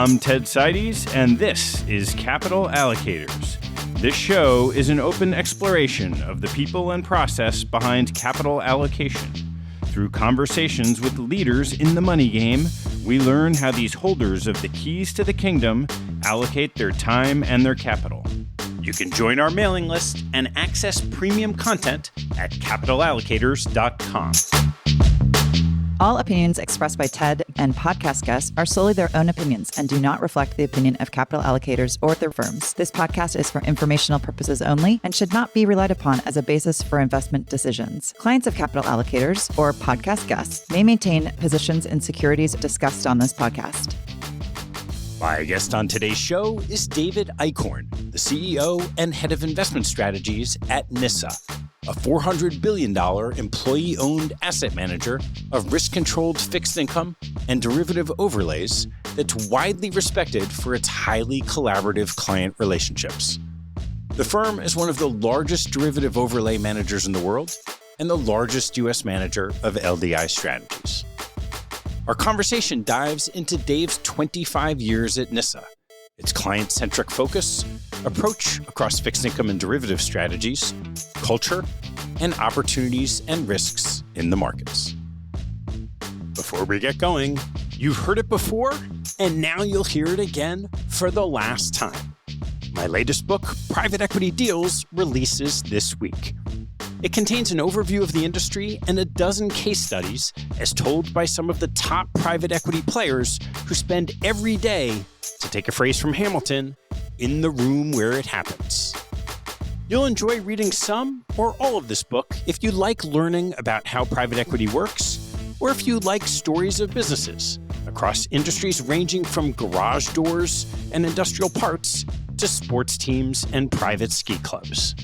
I'm Ted Seides, and this is Capital Allocators. This show is an open exploration of the people and process behind capital allocation. Through conversations with leaders in the money game, we learn how these holders of the keys to the kingdom allocate their time and their capital. You can join our mailing list and access premium content at capitalallocators.com. All opinions expressed by Ted and podcast guests are solely their own opinions and do not reflect the opinion of Capital Allocators or their firms. This podcast is for informational purposes only and should not be relied upon as a basis for investment decisions. Clients of Capital Allocators or podcast guests may maintain positions in securities discussed on this podcast. My guest on today's show is David Eichhorn, the CEO and head of investment strategies at NISA, a $400 billion employee-owned asset manager of risk-controlled fixed income and derivative overlays that's widely respected for its highly collaborative client relationships. The firm is one of the largest derivative overlay managers in the world and the largest U.S. manager of LDI strategies. Our conversation dives into Dave's 25 years at NISA, its client-centric focus, approach across fixed income and derivative strategies, culture, and opportunities and risks in the markets. Before we get going, you've heard it before, and now you'll hear it again for the last time. My latest book, Private Equity Deals, releases this week. It contains an overview of the industry and a dozen case studies as told by some of the top private equity players who spend every day, to take a phrase from Hamilton, in the room where it happens. You'll enjoy reading some or all of this book if you like learning about how private equity works, or if you like stories of businesses across industries ranging from garage doors and industrial parts to sports teams and private ski clubs.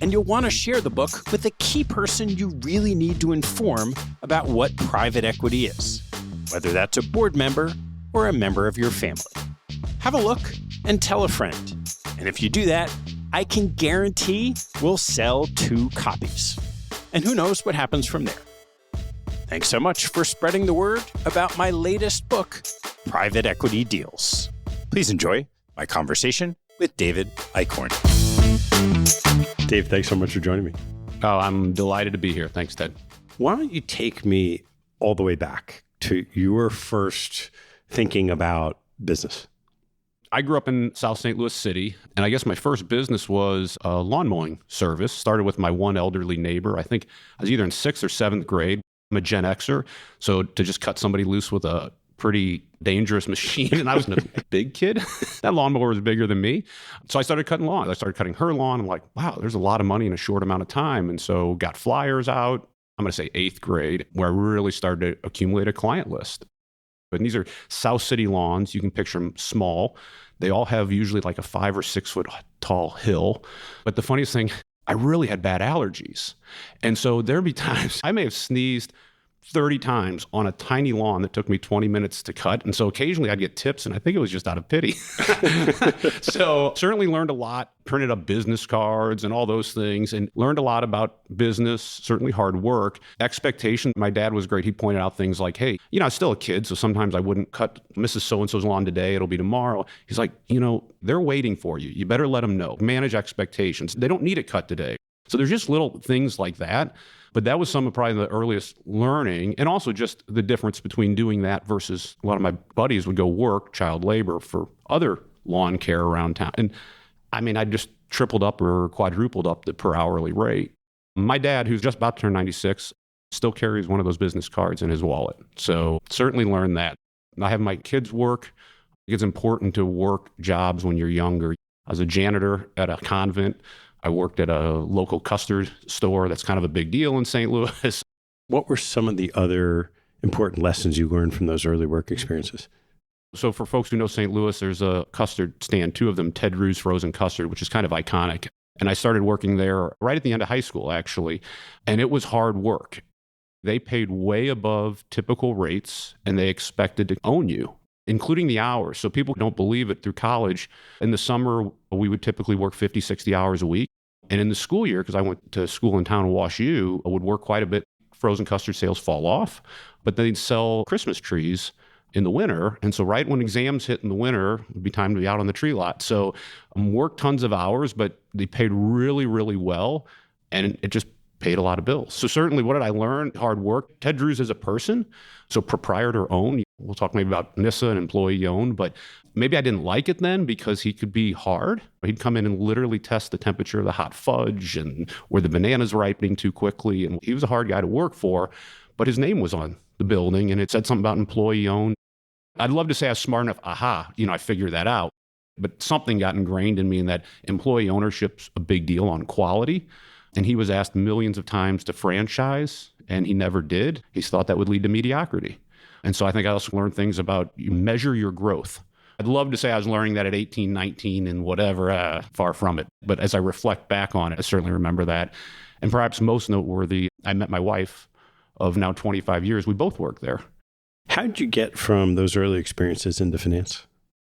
And you'll want to share the book with a key person you really need to inform about what private equity is, whether that's a board member or a member of your family. Have a look and tell a friend. And if you do that, I can guarantee we'll sell 2 copies. And who knows what happens from there. Thanks so much for spreading the word about my latest book, Private Equity Deals. Please enjoy my conversation with David Eichhorn. Dave, thanks so much for joining me. Oh, I'm delighted to be here. Thanks, Ted. Why don't you take me all the way back to your first thinking about business? I grew up in South St. Louis City, and I guess my first business was a lawn mowing service. Started with my one elderly neighbor. I think I was either in 6th or 7th grade. I'm a Gen Xer, so to just cut somebody loose with a pretty dangerous machine, and I was a big kid. That lawnmower was bigger than me. So I started cutting lawns. I started cutting her lawn. I'm like, wow, there's a lot of money in a short amount of time. And so got flyers out, I'm going to say 8th grade, where I really started to accumulate a client list. And these are South City lawns. You can picture them small. They all have usually like a 5 or 6 foot tall hill. But the funniest thing, I really had bad allergies. And so there'd be times I may have sneezed 30 times on a tiny lawn that took me 20 minutes to cut. And so occasionally I'd get tips, and I think it was just out of pity. So certainly learned a lot, printed up business cards and all those things, and learned a lot about business, certainly hard work. Expectation, my dad was great. He pointed out things like, hey, I was still a kid, so sometimes I wouldn't cut Mrs. So-and-so's lawn today. It'll be tomorrow. He's like, they're waiting for you. You better let them know. Manage expectations. They don't need it cut today. So there's just little things like that. But that was some of probably the earliest learning, and also just the difference between doing that versus a lot of my buddies would go work child labor for other lawn care around town. And I mean, I just tripled up or quadrupled up the per hourly rate. My dad, who's just about to turn 96, still carries one of those business cards in his wallet. So certainly learned that. I have my kids work. It's important to work jobs when you're younger. I was a janitor at a convent. I worked at a local custard store. That's kind of a big deal in St. Louis. What were some of the other important lessons you learned from those early work experiences? So for folks who know St. Louis, there's a custard stand, 2 of them, Ted Drew's Frozen Custard, which is kind of iconic. And I started working there right at the end of high school, actually. And it was hard work. They paid way above typical rates, and they expected to own you, including the hours. So people don't believe it through college. In the summer, we would typically work 50, 60 hours a week. And in the school year, because I went to school in town in Wash U, I would work quite a bit. Frozen custard sales fall off, but they'd sell Christmas trees in the winter. And so right when exams hit in the winter, it would be time to be out on the tree lot. So worked tons of hours, but they paid really, really well. And it just paid a lot of bills. So certainly, what did I learn? Hard work. Ted Drew's as a person, so proprietor owned. We'll talk maybe about NISA and employee owned, but maybe I didn't like it then because he could be hard. He'd come in and literally test the temperature of the hot fudge and were the bananas ripening too quickly. And he was a hard guy to work for, but his name was on the building and it said something about employee owned. I'd love to say I was smart enough, I figured that out. But something got ingrained in me in that employee ownership's a big deal on quality. And he was asked millions of times to franchise, and he never did. He thought that would lead to mediocrity. And so I think I also learned things about you measure your growth. I'd love to say I was learning that at 18, 19, and whatever, far from it. But as I reflect back on it, I certainly remember that. And perhaps most noteworthy, I met my wife of now 25 years. We both worked there. How did you get from those early experiences into finance?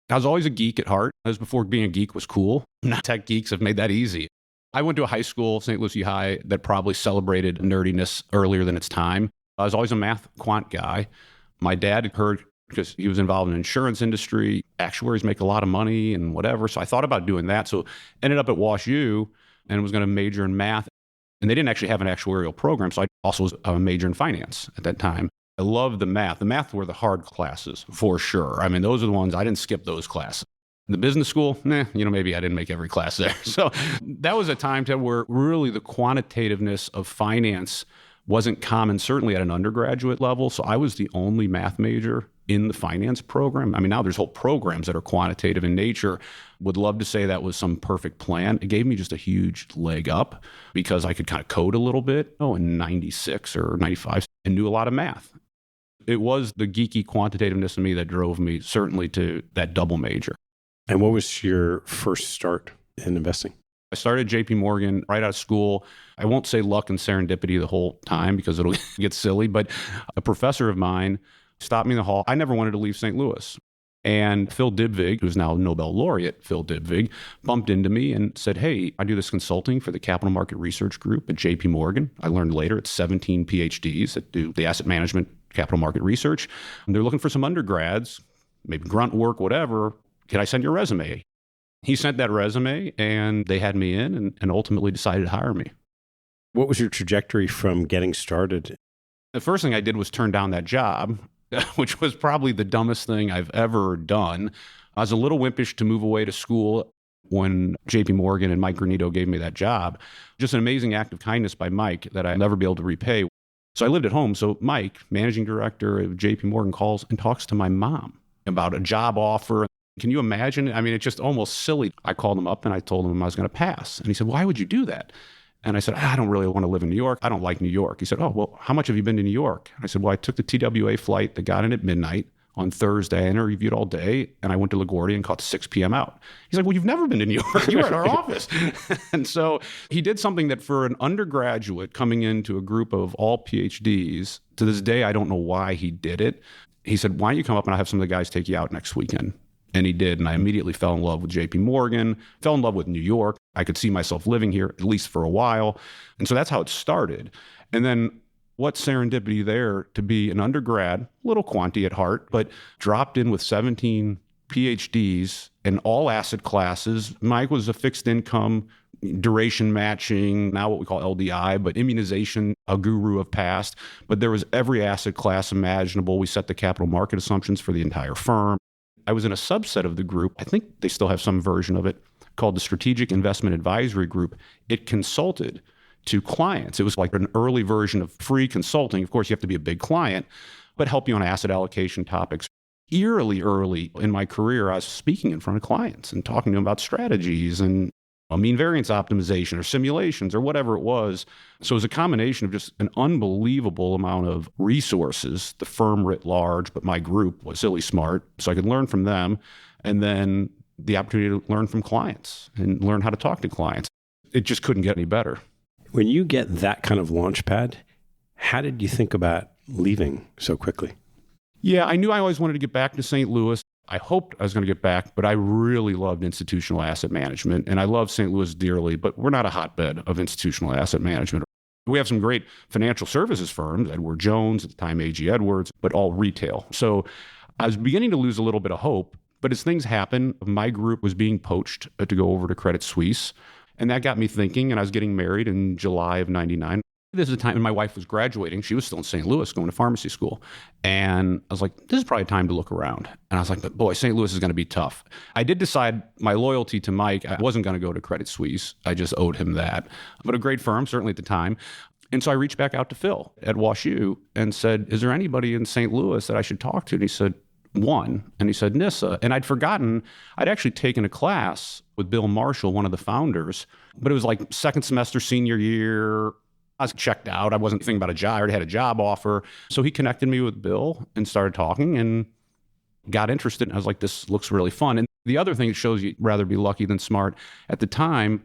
I was always a geek at heart. That was before being a geek was cool. Now tech geeks have made that easy. I went to a high school, St. Lucie High, that probably celebrated nerdiness earlier than its time. I was always a math quant guy. My dad had heard, because he was involved in the insurance industry, actuaries make a lot of money and whatever. So I thought about doing that. So ended up at Wash U and was going to major in math. And they didn't actually have an actuarial program. So I also was a major in finance at that time. I loved the math. The math were the hard classes for sure. I mean, those are the ones, I didn't skip those classes. The business school, maybe I didn't make every class there. So that was a time where really the quantitativeness of finance wasn't common, certainly at an undergraduate level. So I was the only math major in the finance program. I mean, now there's whole programs that are quantitative in nature. Would love to say that was some perfect plan. It gave me just a huge leg up because I could kind of code a little bit, in 96 or 95, and knew a lot of math. It was the geeky quantitativeness in me that drove me certainly to that double major. And what was your first start in investing? I started at JP Morgan right out of school. I won't say luck and serendipity the whole time because it'll get silly, but a professor of mine stopped me in the hall. I never wanted to leave St. Louis. And Phil Dybvig, who's now Nobel laureate, Phil Dybvig, bumped into me and said, hey, I do this consulting for the Capital Market Research Group at JP Morgan. I learned later it's 17 PhDs that do the asset management capital market research. And they're looking for some undergrads, maybe grunt work, whatever. Can I send your resume? He sent that resume and they had me in and ultimately decided to hire me. What was your trajectory from getting started? The first thing I did was turn down that job, which was probably the dumbest thing I've ever done. I was a little wimpish to move away to school when JP Morgan and Mike Granito gave me that job. Just an amazing act of kindness by Mike that I'll never be able to repay. So I lived at home. So Mike, managing director of JP Morgan, calls and talks to my mom about a job offer. Can you imagine? I mean, it's just almost silly. I called him up and I told him I was going to pass. And he said, why would you do that? And I said, I don't really want to live in New York. I don't like New York. He said, oh, well, how much have you been to New York? And I said, well, I took the TWA flight that got in at midnight on Thursday. I interviewed all day and I went to LaGuardia and caught 6 p.m. out. He's like, well, you've never been to New York. You were at our office. And so he did something that for an undergraduate coming into a group of all PhDs, to this day, I don't know why he did it. He said, why don't you come up and I'll have some of the guys take you out next weekend? And he did. And I immediately fell in love with JP Morgan, fell in love with New York. I could see myself living here, at least for a while. And so that's how it started. And then what serendipity there to be an undergrad, little quanti at heart, but dropped in with 17 PhDs in all asset classes. Mike was a fixed income, duration matching, now what we call LDI, but immunization, a guru of past. But there was every asset class imaginable. We set the capital market assumptions for the entire firm. I was in a subset of the group. I think they still have some version of it called the Strategic Investment Advisory Group. It consulted to clients. It was like an early version of free consulting. Of course, you have to be a big client, but help you on asset allocation topics. Eerily early in my career, I was speaking in front of clients and talking to them about strategies and mean variance optimization or simulations or whatever it was. So it was a combination of just an unbelievable amount of resources, the firm writ large, but my group was silly smart, so I could learn from them. And then the opportunity to learn from clients and learn how to talk to clients. It just couldn't get any better. When you get that kind of launch pad, how did you think about leaving so quickly? Yeah, I knew I always wanted to get back to St. Louis. I hoped I was going to get back, but I really loved institutional asset management. And I love St. Louis dearly, but we're not a hotbed of institutional asset management. We have some great financial services firms, Edward Jones, at the time AG Edwards, but all retail. So I was beginning to lose a little bit of hope, but as things happened, my group was being poached to go over to Credit Suisse. And that got me thinking, and I was getting married in July of 99. This is the time when my wife was graduating. She was still in St. Louis going to pharmacy school. And I was like, this is probably time to look around. And I was like, but boy, St. Louis is going to be tough. I did decide my loyalty to Mike. I wasn't going to go to Credit Suisse. I just owed him that. But a great firm, certainly at the time. And so I reached back out to Phil at WashU and said, is there anybody in St. Louis that I should talk to? And he said, one. And he said, NISA. And I'd forgotten, I'd actually taken a class with Bill Marshall, one of the founders, but it was like second semester, senior year. I was checked out. I wasn't thinking about a job. I already had a job offer. So he connected me with Bill and started talking and got interested. And I was like, this looks really fun. And the other thing that shows you'd rather be lucky than smart. At the time,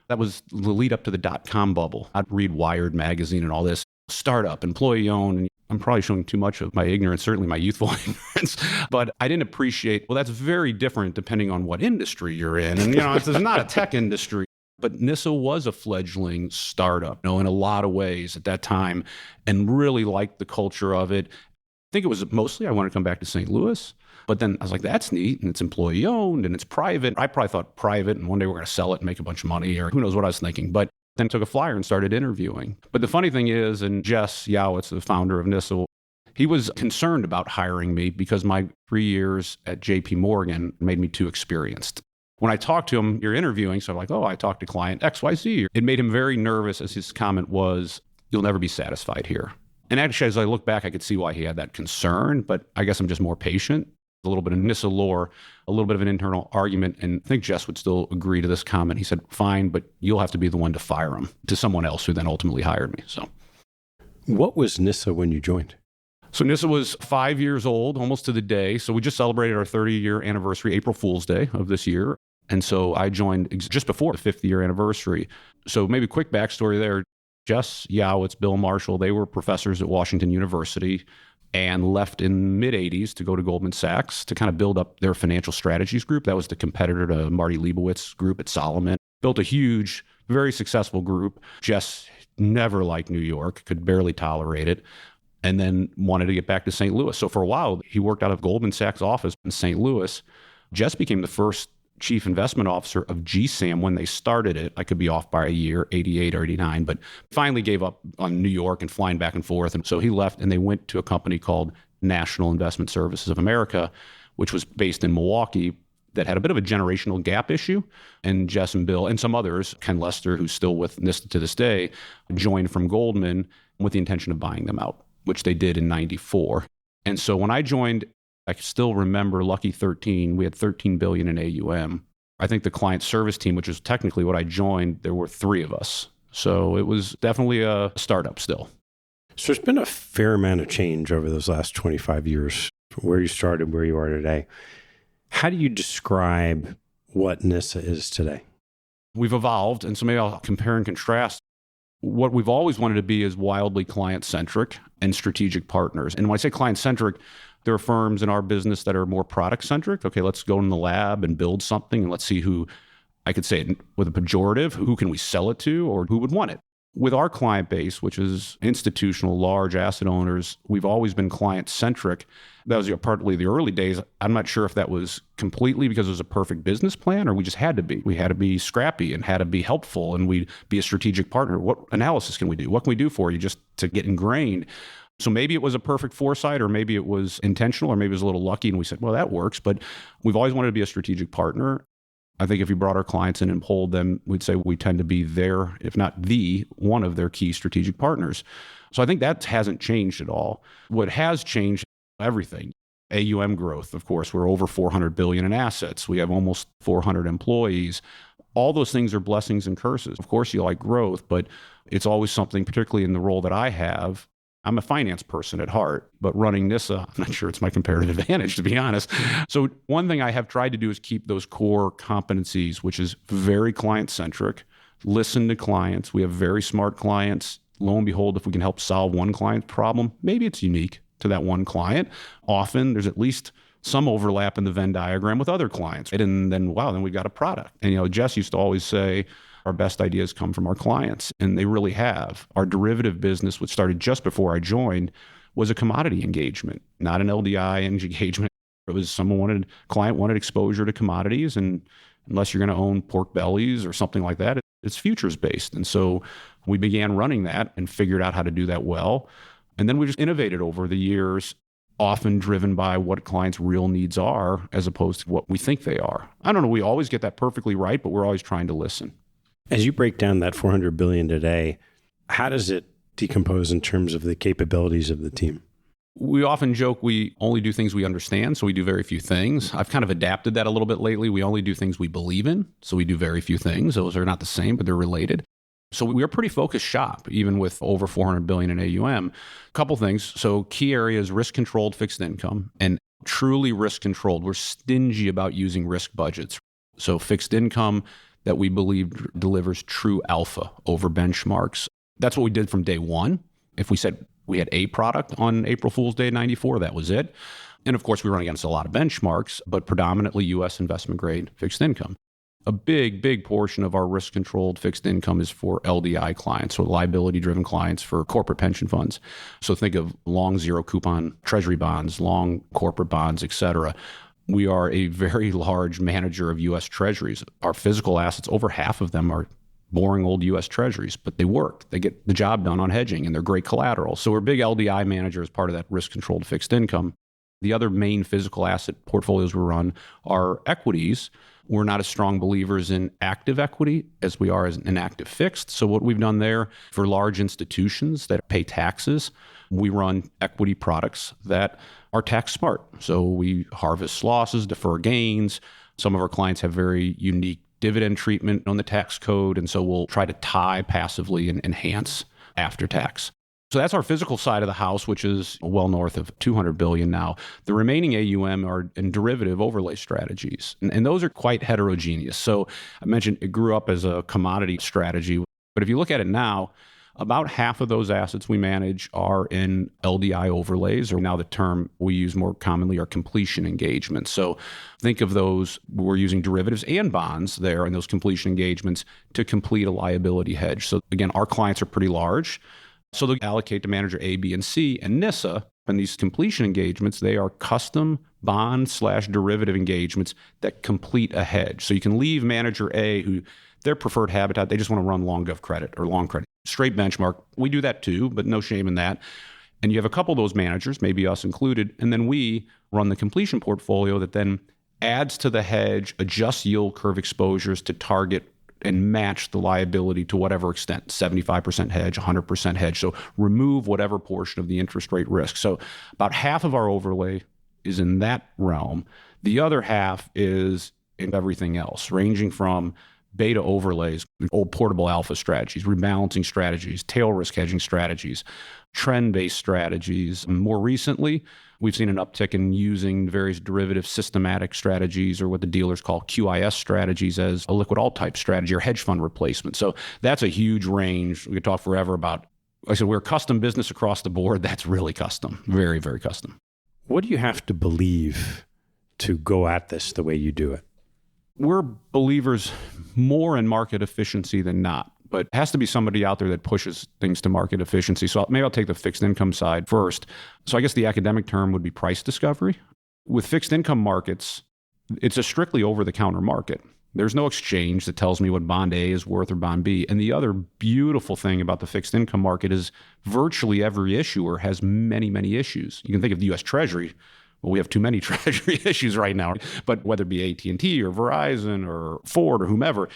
that was the lead up to the dot-com bubble. I'd read Wired magazine and all this. Startup, employee owned. And I'm probably showing too much of my ignorance, certainly my youthful ignorance. But I didn't appreciate, well, that's very different depending on what industry you're in. And, it's not a tech industry. But NISA was a fledgling startup, in a lot of ways at that time, and really liked the culture of it. I think it was mostly I wanted to come back to St. Louis. But then I was like, that's neat, and it's employee owned, and it's private. I probably thought private, and one day we're going to sell it and make a bunch of money, or who knows what I was thinking. But then took a flyer and started interviewing. But the funny thing is, and Jess Yowitz, the founder of NISA, he was concerned about hiring me because my 3 years at JP Morgan made me too experienced. When I talked to him, you're interviewing, so I'm like, I talked to client XYZ. It made him very nervous, as his comment was, you'll never be satisfied here. And actually, as I look back, I could see why he had that concern, but I guess I'm just more patient. A little bit of NISA lore, a little bit of an internal argument, and I think Jess would still agree to this comment. He said, fine, but you'll have to be the one to fire him, to someone else who then ultimately hired me. So, what was NISA when you joined? So NISA was 5 years old, almost to the day. So we just celebrated our 30-year anniversary, April Fool's Day of this year. And so I joined just before the 50th-year anniversary. So maybe quick backstory there. Jess Yowitz, Bill Marshall, they were professors at Washington University and left in mid-'80s to go to Goldman Sachs to kind of build up their financial strategies group. That was the competitor to Marty Leibowitz's group at Solomon. Built a huge, very successful group. Jess never liked New York, could barely tolerate it, and then wanted to get back to St. Louis. So for a while, he worked out of Goldman Sachs' office in St. Louis. Jess became the first chief investment officer of GSAM when they started it. I could be off by a year, 88 or 89, but finally gave up on New York and flying back and forth. And so he left and they went to a company called National Investment Services of America, which was based in Milwaukee, that had a bit of a generational gap issue. And Jess and Bill and some others, Ken Lester, who's still with NISA to this day, joined from Goldman with the intention of buying them out, which they did in 94. And so when I joined, I still remember Lucky 13, we had $13 billion in AUM. I think the client service team, which is technically what I joined, there were 3 of us. So it was definitely a startup still. So there's been a fair amount of change over those last 25 years, from where you started, where you are today. How do you describe what NISA is today? We've evolved, and so maybe I'll compare and contrast. What we've always wanted to be is wildly client-centric and strategic partners. And when I say client-centric, there are firms in our business that are more product-centric. Okay, let's go in the lab and build something, and let's see who, I could say it with a pejorative, who can we sell it to or who would want it? With our client base, which is institutional, large asset owners, we've always been client-centric. That was partly the early days. I'm not sure if that was completely because it was a perfect business plan or we just had to be. We had to be scrappy and had to be helpful and we'd be a strategic partner. What analysis can we do? What can we do for you just to get ingrained? So maybe it was a perfect foresight or maybe it was intentional or maybe it was a little lucky and we said, well, that works. But we've always wanted to be a strategic partner. I think if you brought our clients in and polled them, we'd say we tend to be their, if not the, one of their key strategic partners. So I think that hasn't changed at all. What has changed, everything. AUM growth, of course, we're over 400 billion in assets. We have almost 400 employees. All those things are blessings and curses. Of course, you like growth, but it's always something, particularly in the role that I have. I'm a finance person at heart, but running NISA, I'm not sure it's my comparative advantage, to be honest. So one thing I have tried to do is keep those core competencies, which is very client-centric, listen to clients. We have very smart clients. Lo and behold, if we can help solve one client's problem, maybe it's unique to that one client. Often there's at least some overlap in the Venn diagram with other clients. And then, wow, then we've got a product. And, Jess used to always say, our best ideas come from our clients, and they really have. Our derivative business, which started just before I joined, was a commodity engagement, not an LDI engagement. It was client wanted exposure to commodities, and unless you're going to own pork bellies or something like that, it's futures based. And so we began running that and figured out how to do that well. And then we just innovated over the years, often driven by what clients' real needs are as opposed to what we think they are. I don't know, we always get that perfectly right, but we're always trying to listen. As you break down that $400 billion today, how does it decompose in terms of the capabilities of the team? We often joke we only do things we understand, so we do very few things. I've kind of adapted that a little bit lately. We only do things we believe in, so we do very few things. Those are not the same, but they're related. So we are a pretty focused shop, even with over $400 billion in AUM. A couple things. So key areas, risk-controlled fixed income, and truly risk-controlled. We're stingy about using risk budgets. So fixed income that we believe delivers true alpha over benchmarks. That's what we did from day one. If we said we had a product on April Fool's Day 94, that was it. And of course, we run against a lot of benchmarks, but predominantly U.S. investment grade fixed income. A big portion of our risk-controlled fixed income is for LDI clients, so liability-driven clients for corporate pension funds. So think of long zero coupon treasury bonds, long corporate bonds, et cetera. We are a very large manager of U.S. treasuries. Our physical assets, over half of them are boring old U.S. treasuries, but they work. They get the job done on hedging, and they're great collateral. So we're a big LDI manager as part of that risk-controlled fixed income. The other main physical asset portfolios we run are equities. We're not as strong believers in active equity as we are in active fixed. So what we've done there for large institutions that pay taxes, we run equity products that are tax smart. So we harvest losses, defer gains. Some of our clients have very unique dividend treatment on the tax code. And so we'll try to tie passively and enhance after tax. So that's our physical side of the house, which is well north of $200 billion now. The remaining AUM are in derivative overlay strategies, and those are quite heterogeneous. So I mentioned it grew up as a commodity strategy, but if you look at it now, about half of those assets we manage are in LDI overlays, or now the term we use more commonly are completion engagements. So think of those, we're using derivatives and bonds there in those completion engagements to complete a liability hedge. So again, our clients are pretty large. So they'll allocate to manager A, B, and C, and NISA. And these completion engagements, they are custom bond/derivative engagements that complete a hedge. So you can leave manager A, who their preferred habitat, they just want to run long gov credit or long credit. Straight benchmark. We do that too, but no shame in that. And you have a couple of those managers, maybe us included, and then we run the completion portfolio that then adds to the hedge, adjusts yield curve exposures to target and match the liability to whatever extent, 75% hedge, 100% hedge. So remove whatever portion of the interest rate risk. So about half of our overlay is in that realm. The other half is in everything else, ranging from beta overlays, old portable alpha strategies, rebalancing strategies, tail risk hedging strategies, trend-based strategies. More recently, we've seen an uptick in using various derivative systematic strategies, or what the dealers call QIS strategies, as a liquid alt type strategy or hedge fund replacement. So that's a huge range. We could talk forever about, like I said, we're a custom business across the board. That's really custom, very, very custom. What do you have to believe to go at this the way you do it? We're believers more in market efficiency than not, but it has to be somebody out there that pushes things to market efficiency. So maybe I'll take the fixed income side first. So I guess the academic term would be price discovery. With fixed income markets, it's a strictly over-the-counter market. There's no exchange that tells me what bond A is worth or bond B. And the other beautiful thing about the fixed income market is virtually every issuer has many, many issues. You can think of the U.S. Treasury. Well, we have too many treasury issues right now, but whether it be AT&T or Verizon or Ford or whomever,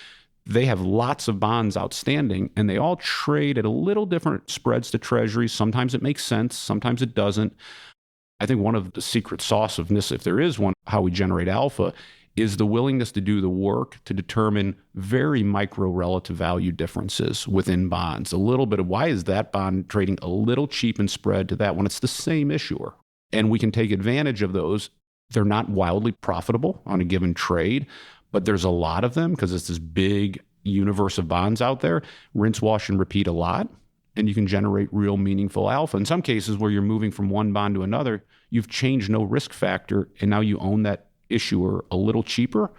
they have lots of bonds outstanding, and they all trade at a little different spreads to treasuries. Sometimes it makes sense, sometimes it doesn't. I think one of the secret sauce of NISA, if there is one, how we generate alpha, is the willingness to do the work to determine very micro relative value differences within bonds. A little bit of why is that bond trading a little cheap in spread to that when it's the same issuer? And we can take advantage of those. They're not wildly profitable on a given trade, but there's a lot of them because it's this big universe of bonds out there. Rinse, wash, and repeat a lot, and you can generate real meaningful alpha. In some cases where you're moving from one bond to another, you've changed no risk factor, and now you own that issuer a little cheaper.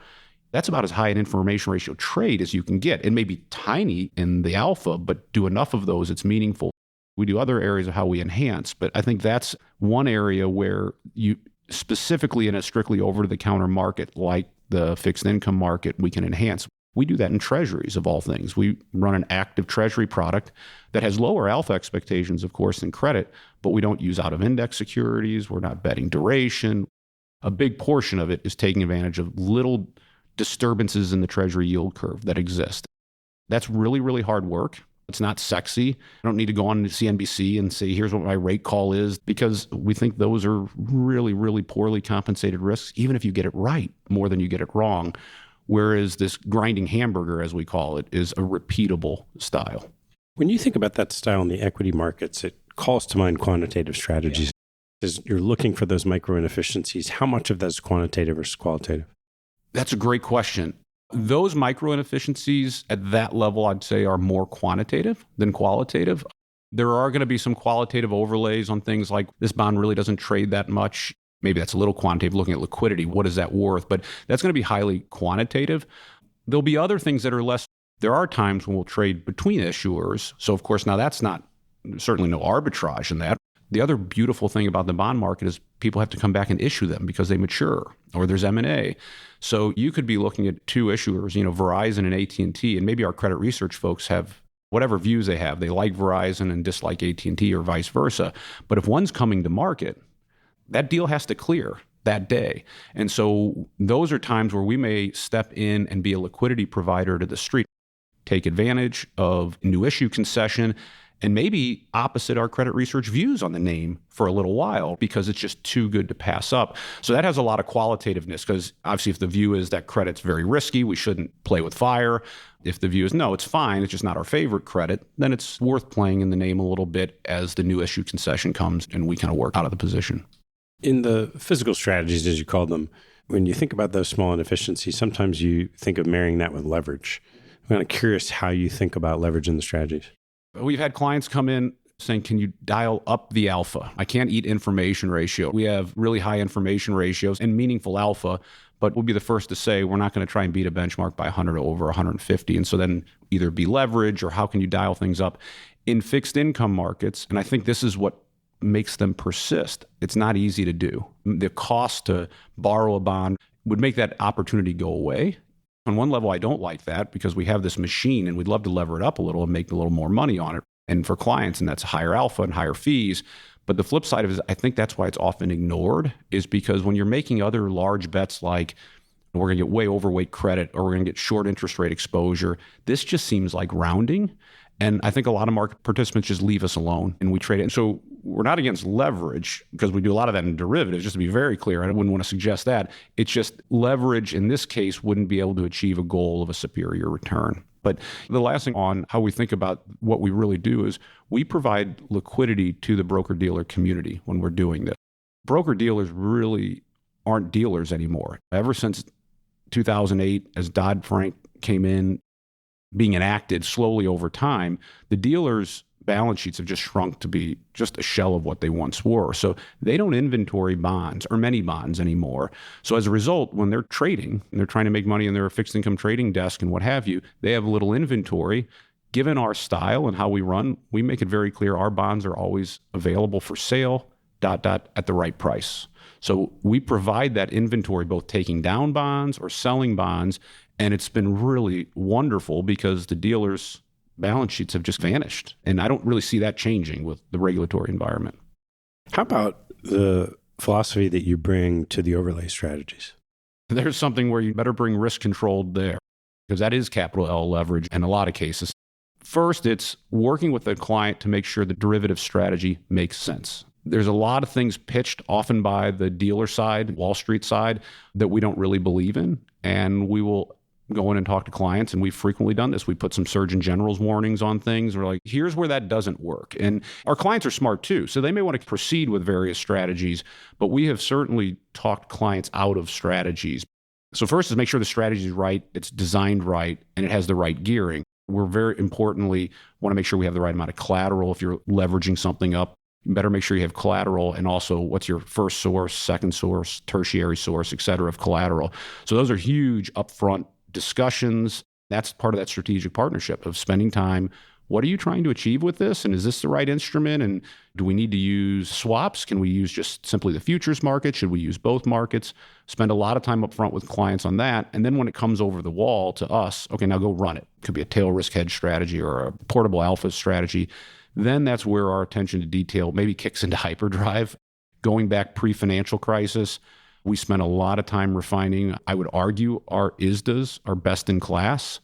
That's about as high an information ratio trade as you can get. It may be tiny in the alpha, but do enough of those, it's meaningful. We do other areas of how we enhance, but I think that's one area where you specifically in a strictly over-the-counter market like the fixed income market, we can enhance. We do that in treasuries, of all things. We run an active treasury product that has lower alpha expectations, of course, than credit, but we don't use out-of-index securities. We're not betting duration. A big portion of it is taking advantage of little disturbances in the treasury yield curve that exist. That's really, really hard work. It's not sexy. I don't need to go on to CNBC and say, here's what my rate call is, because we think those are really, really poorly compensated risks, even if you get it right more than you get it wrong. Whereas this grinding hamburger, as we call it, is a repeatable style. When you think about that style in the equity markets, it calls to mind quantitative strategies. As you're looking for those micro inefficiencies, how much of that is quantitative versus qualitative? That's a great question. Those micro inefficiencies at that level, I'd say, are more quantitative than qualitative. There are going to be some qualitative overlays on things like this bond really doesn't trade that much. Maybe that's a little quantitative, looking at liquidity. What is that worth? But that's going to be highly quantitative. There'll be other things that are less. There are times when we'll trade between issuers. So, of course, now that's not certainly no arbitrage in that. The other beautiful thing about the bond market is people have to come back and issue them because they mature, or there's M&A. So you could be looking at two issuers, Verizon and AT&T, and maybe our credit research folks have whatever views they have. They like Verizon and dislike AT&T or vice versa. But if one's coming to market, that deal has to clear that day. And so those are times where we may step in and be a liquidity provider to the street, take advantage of new issue concession, and maybe opposite our credit research views on the name for a little while because it's just too good to pass up. So that has a lot of qualitativeness, because obviously if the view is that credit's very risky, we shouldn't play with fire. If the view is no, it's fine, it's just not our favorite credit, then it's worth playing in the name a little bit as the new issue concession comes and we kind of work out of the position. In the physical strategies, as you call them, when you think about those small inefficiencies, sometimes you think of marrying that with leverage. I'm kind of curious how you think about leverage in the strategies. We've had clients come in saying, can you dial up the alpha? I can't eat information ratio. We have really high information ratios and meaningful alpha, but we'll be the first to say we're not going to try and beat a benchmark by 100 over 150. And so then either be leverage or how can you dial things up? In fixed income markets, and I think this is what makes them persist, it's not easy to do. The cost to borrow a bond would make that opportunity go away. On one level, I don't like that because we have this machine and we'd love to lever it up a little and make a little more money on it. And for clients, and that's higher alpha and higher fees. But the flip side of it is, I think that's why it's often ignored, is because when you're making other large bets like we're going to get way overweight credit or we're going to get short interest rate exposure, this just seems like rounding. And I think a lot of market participants just leave us alone and we trade it. And so we're not against leverage because we do a lot of that in derivatives, just to be very clear. I wouldn't want to suggest that. It's just leverage in this case wouldn't be able to achieve a goal of a superior return. But the last thing on how we think about what we really do is we provide liquidity to the broker-dealer community when we're doing this. Broker-dealers really aren't dealers anymore. Ever since 2008, as Dodd-Frank came in, being enacted slowly over time, the dealers' balance sheets have just shrunk to be just a shell of what they once were. So they don't inventory bonds or many bonds anymore. So as a result, when they're trading and they're trying to make money in their fixed income trading desk and what have you, they have a little inventory. Given our style and how we run, we make it very clear our bonds are always available for sale, at the right price. So we provide that inventory, both taking down bonds or selling bonds. And it's been really wonderful because the dealers' balance sheets have just vanished. And I don't really see that changing with the regulatory environment. How about the philosophy that you bring to the overlay strategies? There's something where you better bring risk controlled there, because that is capital L leverage in a lot of cases. First, it's working with the client to make sure the derivative strategy makes sense. There's a lot of things pitched often by the dealer side, Wall Street side, that we don't really believe in. And we will go in and talk to clients, and we've frequently done this. We put some Surgeon General's warnings on things. We're like, here's where that doesn't work. And our clients are smart too, so they may want to proceed with various strategies, but we have certainly talked clients out of strategies. So first is make sure the strategy is right, it's designed right, and it has the right gearing. We're very importantly want to make sure we have the right amount of collateral. If you're leveraging something up, you better make sure you have collateral, and also what's your first source, second source, tertiary source, et cetera, of collateral. So those are huge upfront discussions. That's part of that strategic partnership of spending time what are you trying to achieve with this? And is this the right instrument? And do we need to use swaps? Can we use just simply the futures market? Should we use both markets? Spend a lot of time up front with clients on that. And then when it comes over the wall to us, okay, now go run it. It could be a tail risk hedge strategy or a portable alpha strategy. Then that's where our attention to detail maybe kicks into hyperdrive. Going back pre-financial crisis, we spent a lot of time refining. I would argue our ISDAs are best in class.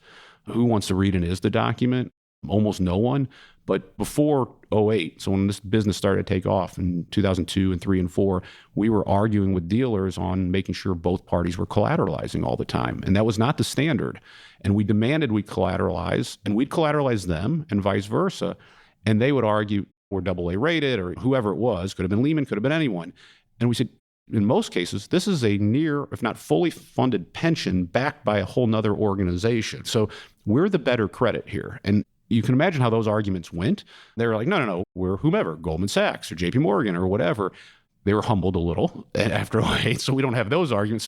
Who wants to read an ISDA document? Almost no one. But before '08, so when this business started to take off in 2002 and 3 and 4, we were arguing with dealers on making sure both parties were collateralizing all the time. And that was not the standard. And we demanded we collateralize, and we'd collateralize them and vice versa. And they would argue we're AA rated, or whoever it was, could have been Lehman, could have been anyone. And we said, in most cases, this is a near, if not fully funded pension backed by a whole nother organization. So we're the better credit here. And you can imagine how those arguments went. They were like, no, we're whomever, Goldman Sachs or JP Morgan or whatever. They were humbled a little after '08, so we don't have those arguments.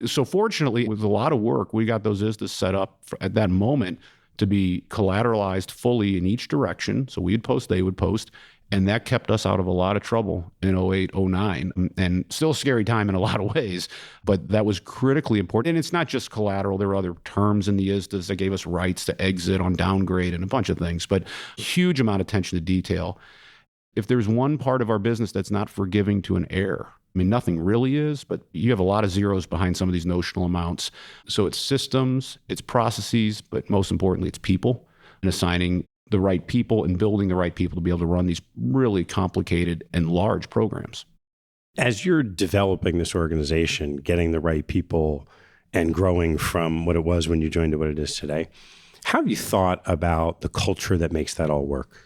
So fortunately, with a lot of work, we got those ISDAs set up at that moment to be collateralized fully in each direction. So we'd post, they would post. And that kept us out of a lot of trouble in '08, '09, and still a scary time in a lot of ways. But that was critically important. And it's not just collateral. There were other terms in the ISDAs that gave us rights to exit on downgrade and a bunch of things, but huge amount of attention to detail. If there's one part of our business that's not forgiving to an error, I mean, nothing really is, but you have a lot of zeros behind some of these notional amounts. So it's systems, it's processes, but most importantly, it's people, and assigning the right people and building the right people to be able to run these really complicated and large programs. As you're developing this organization, getting the right people and growing from what it was when you joined to what it is today, how have you thought about the culture that makes that all work?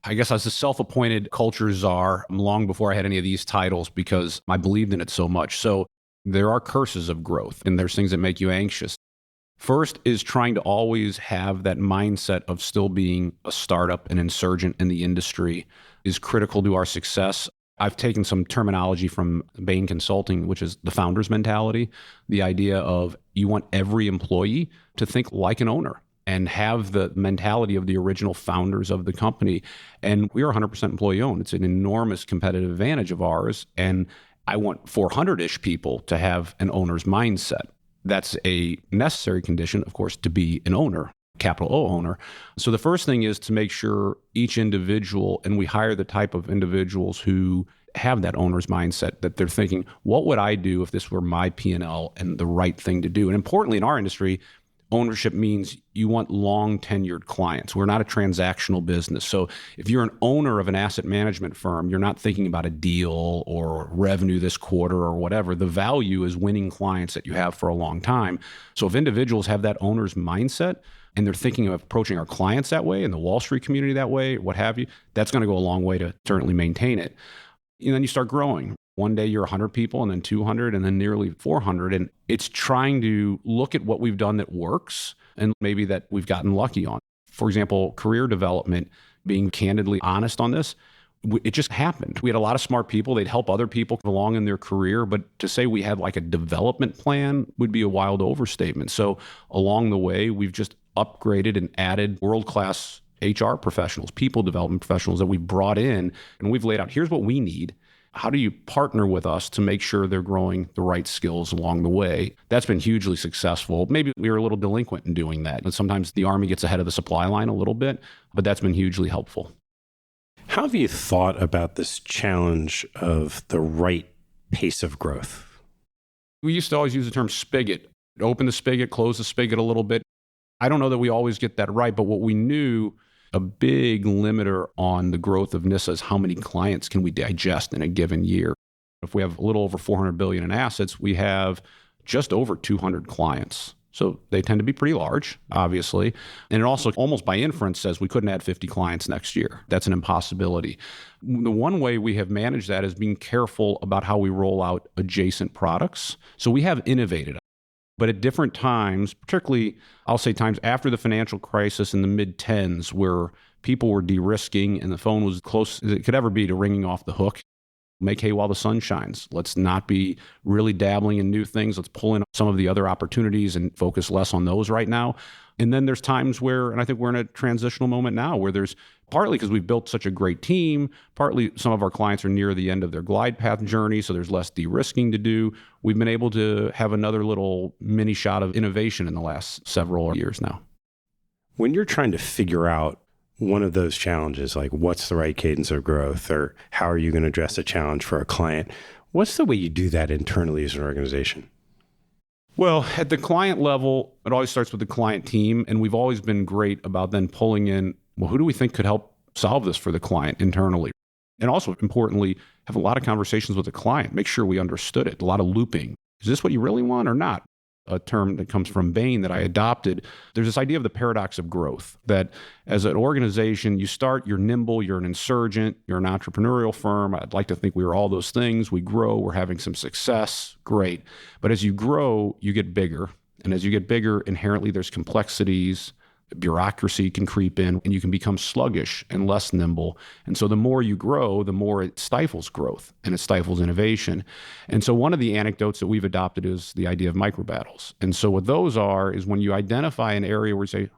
I guess I was a self-appointed culture czar long before I had any of these titles because I believed in it so much. So there are curses of growth, and there's things that make you anxious. First is trying to always have that mindset of still being a startup, an insurgent in the industry is critical to our success. I've taken some terminology from Bain Consulting, which is the founder's mentality, the idea of you want every employee to think like an owner and have the mentality of the original founders of the company. And we are 100% employee owned. It's an enormous competitive advantage of ours. And I want 400-ish people to have an owner's mindset. That's a necessary condition, of course, to be an owner, capital O owner. So the first thing is to make sure each individual, and we hire the type of individuals who have that owner's mindset, that they're thinking, what would I do if this were my P&L and the right thing to do? And importantly, in our industry, ownership means you want long tenured clients. We're not a transactional business. So if you're an owner of an asset management firm, you're not thinking about a deal or revenue this quarter or whatever. The value is winning clients that you have for a long time. So if individuals have that owner's mindset and they're thinking of approaching our clients that way and the Wall Street community that way, what have you, that's going to go a long way to certainly maintain it. And then you start growing. One day you're 100 people and then 200 and then nearly 400. And it's trying to look at what we've done that works and maybe that we've gotten lucky on. For example, career development, being candidly honest on this, it just happened. We had a lot of smart people. They'd help other people along in their career. But to say we had like a development plan would be a wild overstatement. So along the way, we've just upgraded and added world-class HR professionals, people development professionals that we've brought in. And we've laid out, here's what we need. How do you partner with us to make sure they're growing the right skills along the way? That's been hugely successful. Maybe we were a little delinquent in doing that. And sometimes the Army gets ahead of the supply line a little bit, but that's been hugely helpful. How have you thought about this challenge of the right pace of growth? We used to always use the term spigot. Open the spigot, close the spigot a little bit. I don't know that we always get that right, but what we knew, a big limiter on the growth of NISA is how many clients can we digest in a given year. If we have a little over $400 billion in assets, we have just over 200 clients. So they tend to be pretty large, obviously. And it also, almost by inference, says we couldn't add 50 clients next year. That's an impossibility. The one way we have managed that is being careful about how we roll out adjacent products. So we have innovated. But at different times, particularly, I'll say times after the financial crisis in the mid-10s, where people were de-risking and the phone was close as it could ever be to ringing off the hook, Make hay while the sun shines. Let's not be really dabbling in new things. Let's pull in some of the other opportunities and focus less on those right now. And then there's times where, and I think we're in a transitional moment now, where there's partly because we've built such a great team, partly some of our clients are near the end of their glide path journey, so there's less de-risking to do. We've been able to have another little mini shot of innovation in the last several years now. When you're trying to figure out one of those challenges, like what's the right cadence of growth, or how are you going to address a challenge for a client, what's the way you do that internally as an organization? Well, at the client level, it always starts with the client team, and we've always been great about then pulling in, well, who do we think could help solve this for the client internally? And also, importantly, have a lot of conversations with the client, make sure we understood it, a lot of looping. Is this what you really want or not? A term that comes from Bain that I adopted. There's this idea of the paradox of growth, that as an organization, you start, you're nimble, you're an insurgent, you're an entrepreneurial firm. I'd like to think we are all those things. We grow, we're having some success, great. But as you grow, you get bigger. And as you get bigger, inherently there's complexities, bureaucracy can creep in, and you can become sluggish and less nimble. And so the more you grow, the more it stifles growth and it stifles innovation. And so one of the anecdotes that we've adopted is the idea of micro battles. And so what those are is when you identify an area where you say,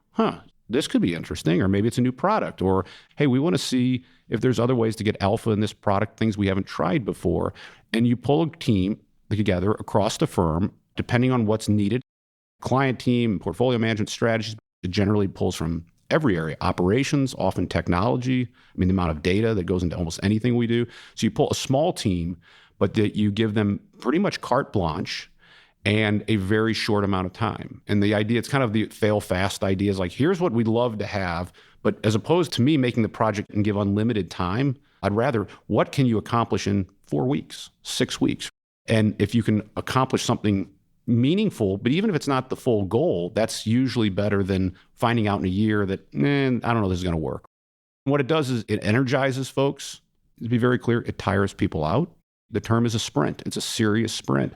this could be interesting, or maybe it's a new product, or hey, we want to see if there's other ways to get alpha in this product, things we haven't tried before. And you pull a team together across the firm, depending on what's needed, client team, portfolio management strategies. It generally pulls from every area, operations, often technology. I mean, the amount of data that goes into almost anything we do. So you pull a small team, but that you give them pretty much carte blanche and a very short amount of time. And the idea, it's kind of the fail fast idea, is like, here's what we'd love to have. But as opposed to me making the project and give unlimited time, I'd rather, what can you accomplish in 4 weeks, 6 weeks? And if you can accomplish something meaningful, but even if it's not the full goal, that's usually better than finding out in a year that, I don't know, this is going to work. What it does is it energizes folks. To be very clear, it tires people out. The term is a sprint. It's a serious sprint.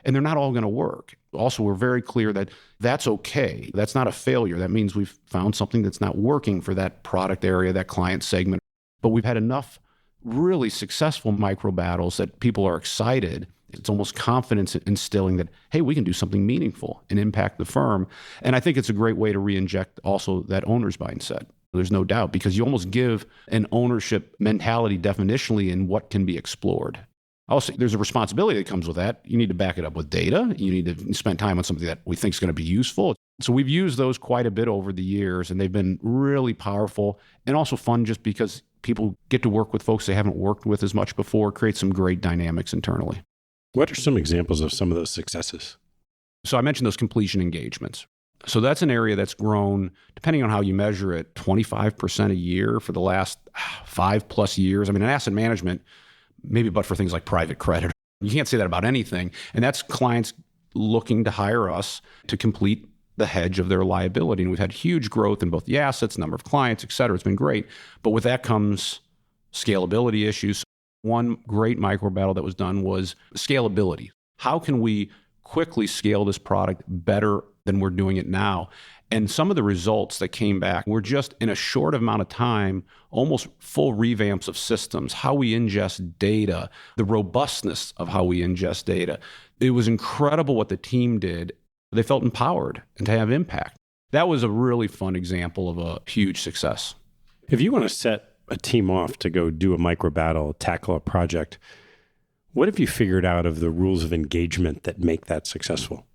And they're not all going to work. Also, we're very clear that that's okay. That's not a failure. That means we've found something that's not working for that product area, that client segment. But we've had enough really successful micro battles that people are excited. It's almost confidence instilling that, hey, we can do something meaningful and impact the firm. And I think it's a great way to re-inject also that owner's mindset. There's no doubt, because you almost give an ownership mentality definitionally in what can be explored. Also, there's a responsibility that comes with that. You need to back it up with data. You need to spend time on something that we think is going to be useful. So we've used those quite a bit over the years, and they've been really powerful and also fun just because people get to work with folks they haven't worked with as much before, create some great dynamics internally. What are some examples of some of those successes? So I mentioned those completion engagements. So that's an area that's grown, depending on how you measure it, 25% a year for the last 5+ years. I mean, in asset management, maybe but for things like private credit. You can't say that about anything. And that's clients looking to hire us to complete the hedge of their liability. And we've had huge growth in both the assets, number of clients, et cetera. It's been great. But with that comes scalability issues. One great micro battle that was done was scalability. How can we quickly scale this product better than we're doing it now? And some of the results that came back were just in a short amount of time, almost full revamps of systems, how we ingest data, the robustness of how we ingest data. It was incredible what the team did. They felt empowered and to have impact. That was a really fun example of a huge success. If you want to set a team off to go do a micro battle, tackle a project, what have you figured out of the rules of engagement that make that successful?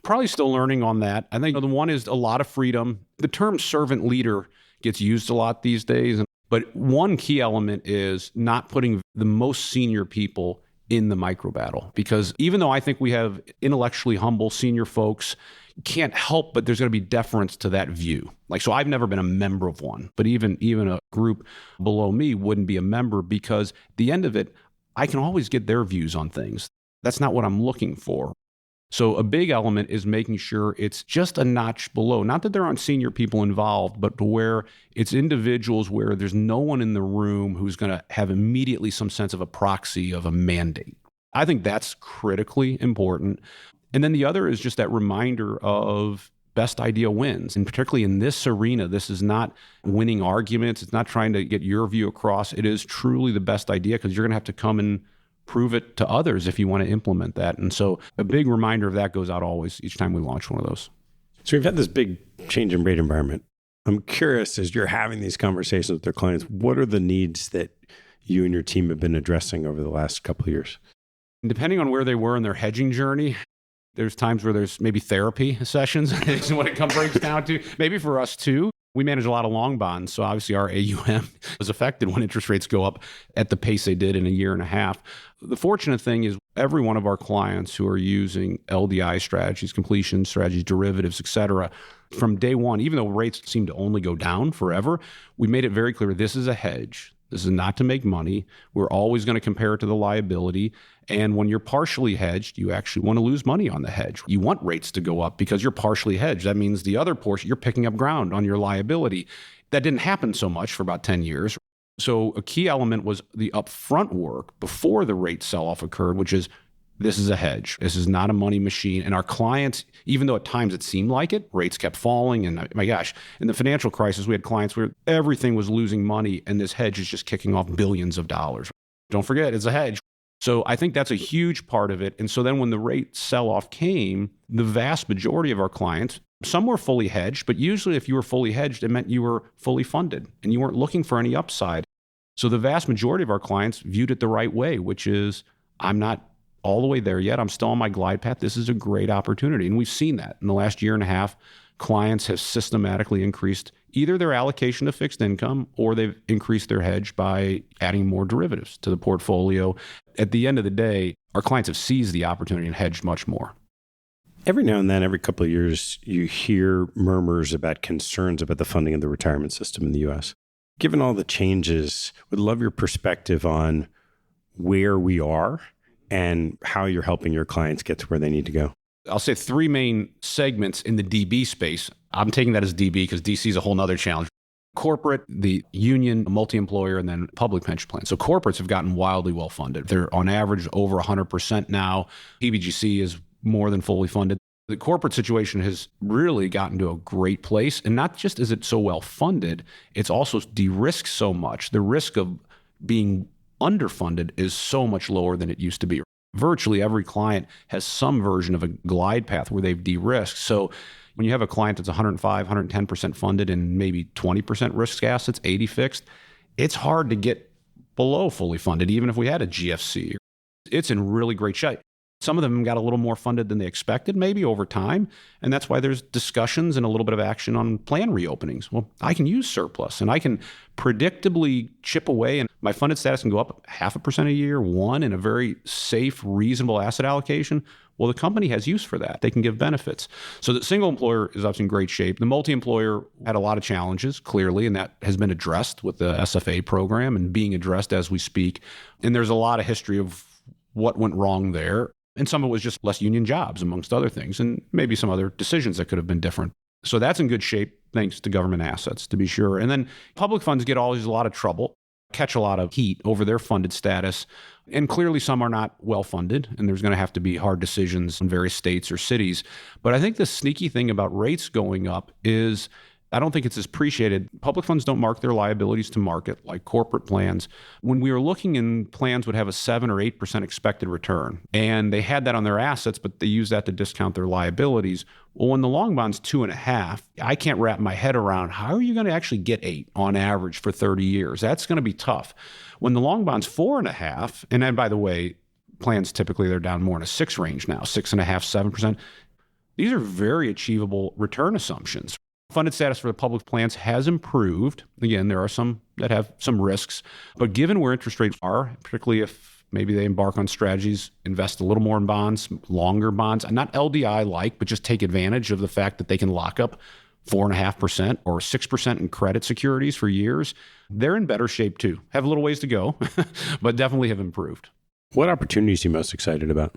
Probably still learning on that. I think the one is a lot of freedom. The term servant leader gets used a lot these days. But one key element is not putting the most senior people in the micro battle. Because even though I think we have intellectually humble senior folks, you can't help but there's going to be deference to that view. Like, so I've never been a member of one, but even a group below me wouldn't be a member, because at the end of it, I can always get their views on things. That's not what I'm looking for. So a big element is making sure it's just a notch below. Not that there aren't senior people involved, but to where it's individuals where there's no one in the room who's going to have immediately some sense of a proxy of a mandate. I think that's critically important. And then the other is just that reminder of best idea wins. And particularly in this arena, this is not winning arguments. It's not trying to get your view across. It is truly the best idea, because you're going to have to come and prove it to others if you want to implement that. And so a big reminder of that goes out always each time we launch one of those. So we've had this big change in rate environment. I'm curious, as you're having these conversations with their clients, what are the needs that you and your team have been addressing over the last couple of years? Depending on where they were in their hedging journey, there's times where there's maybe therapy sessions when it breaks down to, maybe for us too. We manage a lot of long bonds, so obviously our AUM was affected when interest rates go up at the pace they did in a year and a half. The fortunate thing is every one of our clients who are using LDI strategies, completion strategies, derivatives, et cetera, from day one, even though rates seem to only go down forever, we made it very clear this is a hedge. This is not to make money. We're always going to compare it to the liability. And when you're partially hedged, you actually want to lose money on the hedge. You want rates to go up because you're partially hedged. That means the other portion, you're picking up ground on your liability. That didn't happen so much for about 10 years. So a key element was the upfront work before the rate sell-off occurred, which is this is a hedge. This is not a money machine. And our clients, even though at times it seemed like it, rates kept falling. And my gosh, in the financial crisis, we had clients where everything was losing money and this hedge is just kicking off billions of dollars. Don't forget, it's a hedge. So I think that's a huge part of it. And so then when the rate sell-off came, the vast majority of our clients, some were fully hedged, but usually if you were fully hedged, it meant you were fully funded and you weren't looking for any upside. So the vast majority of our clients viewed it the right way, which is, I'm not all the way there yet. I'm still on my glide path. This is a great opportunity. And we've seen that in the last year and a half. Clients have systematically increased either their allocation to fixed income or they've increased their hedge by adding more derivatives to the portfolio. At the end of the day, our clients have seized the opportunity and hedged much more. Every now and then, every couple of years, you hear murmurs about concerns about the funding of the retirement system in the U.S. Given all the changes, would love your perspective on where we are and how you're helping your clients get to where they need to go. I'll say three main segments in the DB space. I'm taking that as DB because DC is a whole nother challenge. Corporate, the union, multi-employer, and then public pension plans. So corporates have gotten wildly well funded. They're on average over 100% now. PBGC is more than fully funded. The corporate situation has really gotten to a great place. And not just is it so well funded, it's also de-risked so much. The risk of being underfunded is so much lower than it used to be. Virtually every client has some version of a glide path where they've de-risked. So when you have a client that's 105, 110% funded and maybe 20% risk assets, 80 fixed, it's hard to get below fully funded, even if we had a GFC. It's in really great shape. Some of them got a little more funded than they expected, maybe over time. And that's why there's discussions and a little bit of action on plan reopenings. Well, I can use surplus and I can predictably chip away and my funded status can go up 0.5% a year, 1% in a very safe, reasonable asset allocation. Well, the company has use for that. They can give benefits. So the single employer is obviously in great shape. The multi-employer had a lot of challenges, clearly, and that has been addressed with the SFA program and being addressed as we speak. And there's a lot of history of what went wrong there. And some of it was just less union jobs, amongst other things, and maybe some other decisions that could have been different. So that's in good shape, thanks to government assets, to be sure. And then public funds get always a lot of trouble, catch a lot of heat over their funded status. And clearly some are not well funded, and there's going to have to be hard decisions in various states or cities. But I think the sneaky thing about rates going up is I don't think it's as appreciated. Public funds don't mark their liabilities to market like corporate plans. When we were looking in, plans would have a 7 or 8% expected return. And they had that on their assets, but they used that to discount their liabilities. Well, when the long bond's 2.5, I can't wrap my head around how are you going to actually get 8 on average for 30 years? That's going to be tough. When the long bond's 4.5, and then by the way, plans typically they're down more in a 6 range now, 6.5, 7%. These are very achievable return assumptions. Funded status for the public plans has improved. Again, there are some that have some risks, but given where interest rates are, particularly if maybe they embark on strategies, invest a little more in bonds, longer bonds, not LDI-like, but just take advantage of the fact that they can lock up 4.5% or 6% in credit securities for years, they're in better shape too. Have a little ways to go, but definitely have improved. What opportunities are you most excited about?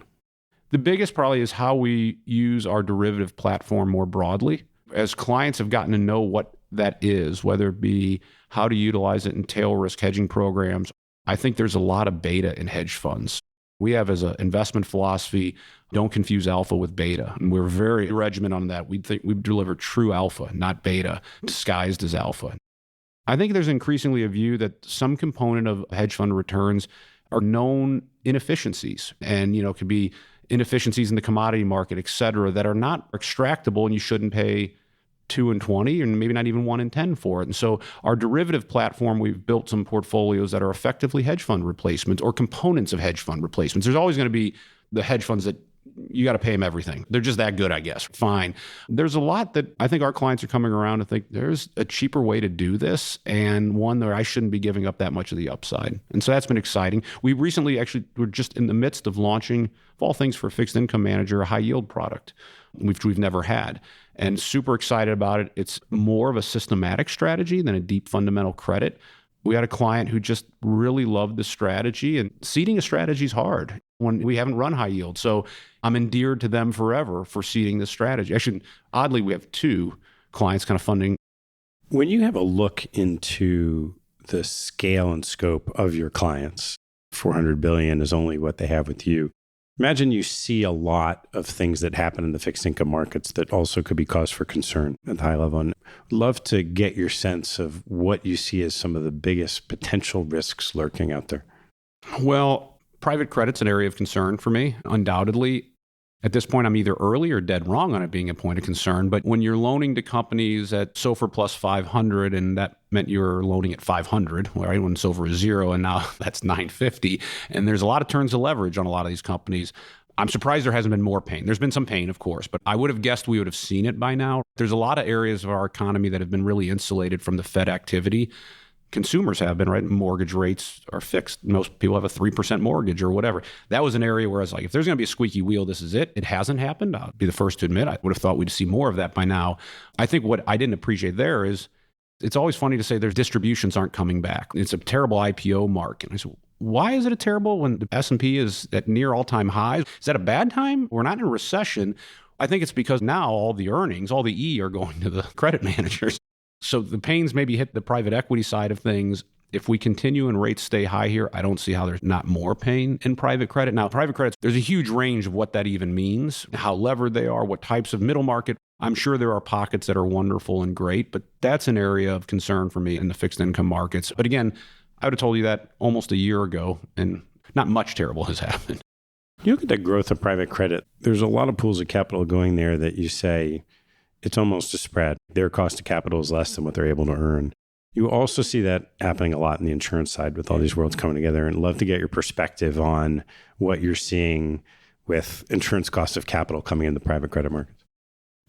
The biggest probably is how we use our derivative platform more broadly. As clients have gotten to know what that is, whether it be how to utilize it in tail risk hedging programs, I think there's a lot of beta in hedge funds. We have as an investment philosophy, don't confuse alpha with beta. And we're very regimented on that. We think we deliver true alpha, not beta, disguised as alpha. I think there's increasingly a view that some component of hedge fund returns are known inefficiencies, and it could be inefficiencies in the commodity market, et cetera, that are not extractable, and you shouldn't pay 2 in 20 and maybe not even 1 in 10 for it. And so our derivative platform, we've built some portfolios that are effectively hedge fund replacements or components of hedge fund replacements. There's always going to be the hedge funds that you got to pay them everything. They're just that good, I guess. Fine. There's a lot that I think our clients are coming around to think there's a cheaper way to do this, and one where I shouldn't be giving up that much of the upside. And so that's been exciting. We recently we're just in the midst of launching, of all things for a fixed income manager, a high yield product, which we've never had. And super excited about it. It's more of a systematic strategy than a deep fundamental credit. We had a client who just really loved the strategy, and seeding a strategy is hard when we haven't run high yield. So I'm endeared to them forever for seeding this strategy. Actually, oddly, we have 2 clients kind of funding. When you have a look into the scale and scope of your clients, $400 billion is only what they have with you. Imagine you see a lot of things that happen in the fixed income markets that also could be cause for concern at the high level. And I'd love to get your sense of what you see as some of the biggest potential risks lurking out there. Well, private credit's an area of concern for me, undoubtedly. At this point, I'm either early or dead wrong on it being a point of concern. But when you're loaning to companies at SOFR plus 500, and that meant you were loaning at 500, right, when SOFR is 0, and now that's 950, and there's a lot of turns of leverage on a lot of these companies, I'm surprised there hasn't been more pain. There's been some pain, of course, but I would have guessed we would have seen it by now. There's a lot of areas of our economy that have been really insulated from the Fed activity. Consumers have been, right? Mortgage rates are fixed. Most people have a 3% mortgage or whatever. That was an area where I was like, if there's going to be a squeaky wheel, this is it. It hasn't happened. I'll be the first to admit, I would have thought we'd see more of that by now. I think what I didn't appreciate there is it's always funny to say there's distributions aren't coming back. It's a terrible IPO market. And I said, why is it a terrible when the S&P is at near all-time highs? Is that a bad time? We're not in a recession. I think it's because now all the earnings, all the E are going to the credit managers. So the pains maybe hit the private equity side of things. If we continue and rates stay high here, I don't see how there's not more pain in private credit. Now, private credit, there's a huge range of what that even means, how levered they are, what types of middle market. I'm sure there are pockets that are wonderful and great, but that's an area of concern for me in the fixed income markets. But again, I would have told you that almost a year ago, and not much terrible has happened. You look at the growth of private credit, there's a lot of pools of capital going there that you say, it's almost a spread. Their cost of capital is less than what they're able to earn. You also see that happening a lot in the insurance side with all these worlds coming together, and love to get your perspective on what you're seeing with insurance cost of capital coming in the private credit markets.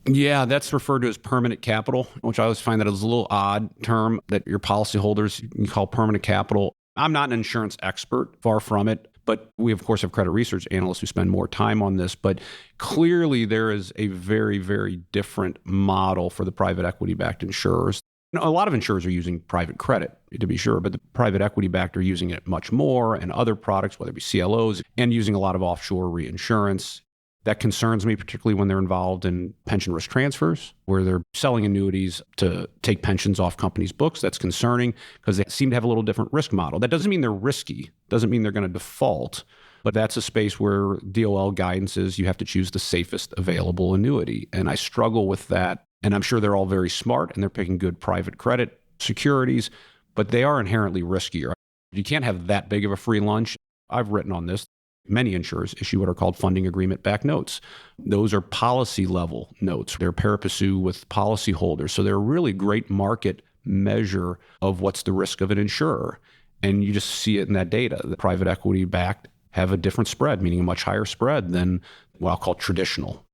Yeah, that's referred to as permanent capital, which I always find that is a little odd term that your policyholders can call permanent capital. I'm not an insurance expert, far from it. But we, of course, have credit research analysts who spend more time on this. But clearly, there is a very, very different model for the private equity-backed insurers. A lot of insurers are using private credit, to be sure, but the private equity-backed are using it much more, and other products, whether it be CLOs, and using a lot of offshore reinsurance. That concerns me, particularly when they're involved in pension risk transfers, where they're selling annuities to take pensions off companies' books. That's concerning because they seem to have a little different risk model. That doesn't mean they're risky, doesn't mean they're going to default, but that's a space where DOL guidance is you have to choose the safest available annuity. And I struggle with that. And I'm sure they're all very smart and they're picking good private credit securities, but they are inherently riskier. You can't have that big of a free lunch. I've written on this. Many insurers issue what are called funding agreement-backed notes. Those are policy-level notes. They're pari passu with policyholders. So they're a really great market measure of what's the risk of an insurer. And you just see it in that data. The private equity-backed have a different spread, meaning a much higher spread than what I'll call traditional.